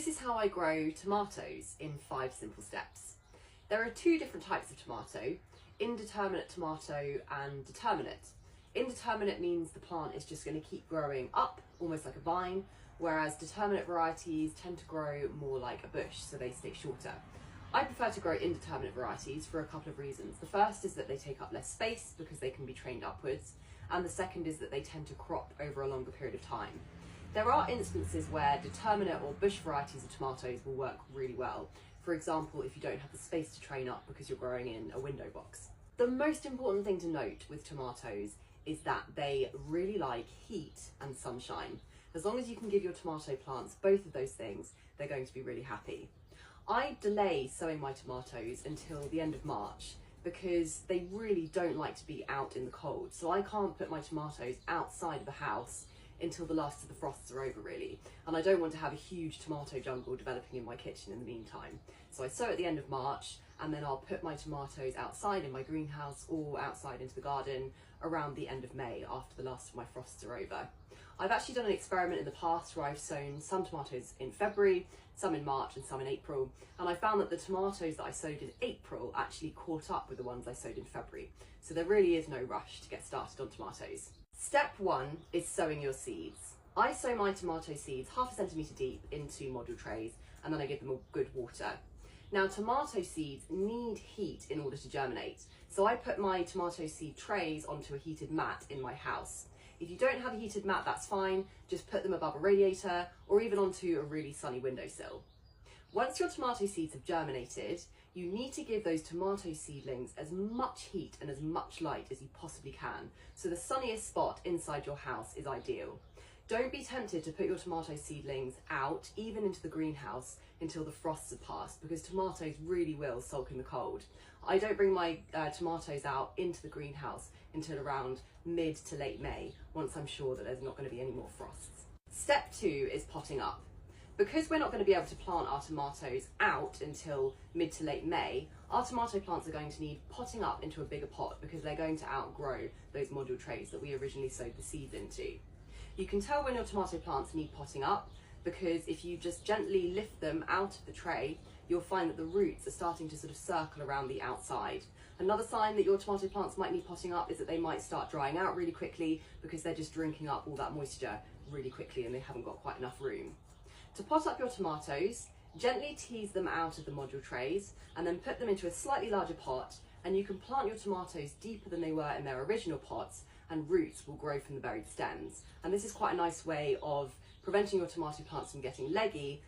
This is how I grow tomatoes in 5 simple steps. There are 2 different types of tomato, indeterminate tomato and determinate. Indeterminate means the plant is just going to keep growing up, almost like a vine, whereas determinate varieties tend to grow more like a bush, so they stay shorter. I prefer to grow indeterminate varieties for a couple of reasons. The first is that they take up less space because they can be trained upwards, and the second is that they tend to crop over a longer period of time. There are instances where determinate or bush varieties of tomatoes will work really well. For example, if you don't have the space to train up because you're growing in a window box. The most important thing to note with tomatoes is that they really like heat and sunshine. As long as you can give your tomato plants both of those things, they're going to be really happy. I delay sowing my tomatoes until the end of March because they really don't like to be out in the cold. So I can't put my tomatoes outside of the house until the last of the frosts are over, really. And I don't want to have a huge tomato jungle developing in my kitchen in the meantime. So I sow at the end of March, and then I'll put my tomatoes outside in my greenhouse or outside into the garden around the end of May, after the last of my frosts are over. I've actually done an experiment in the past where I've sown some tomatoes in February, some in March and some in April, and I found that the tomatoes that I sowed in April actually caught up with the ones I sowed in February. So there really is no rush to get started on tomatoes. Step 1 is sowing your seeds. I sow my tomato seeds 1/2 centimetre deep into module trays, and then I give them a good water. Now, tomato seeds need heat in order to germinate, so I put my tomato seed trays onto a heated mat in my house. If you don't have a heated mat, that's fine, just put them above a radiator or even onto a really sunny windowsill. Once your tomato seeds have germinated, you need to give those tomato seedlings as much heat and as much light as you possibly can, so the sunniest spot inside your house is ideal. Don't be tempted to put your tomato seedlings out, even into the greenhouse, until the frosts have passed, because tomatoes really will sulk in the cold. I don't bring my tomatoes out into the greenhouse until around mid to late May, once I'm sure that there's not going to be any more frosts. Step 2 is potting up. Because we're not going to be able to plant our tomatoes out until mid to late May, our tomato plants are going to need potting up into a bigger pot because they're going to outgrow those module trays that we originally sowed the seeds into. You can tell when your tomato plants need potting up because if you just gently lift them out of the tray, you'll find that the roots are starting to sort of circle around the outside. Another sign that your tomato plants might need potting up is that they might start drying out really quickly because they're just drinking up all that moisture really quickly and they haven't got quite enough room. To pot up your tomatoes, gently tease them out of the module trays and then put them into a slightly larger pot, and you can plant your tomatoes deeper than they were in their original pots and roots will grow from the buried stems. And this is quite a nice way of preventing your tomato plants from getting leggy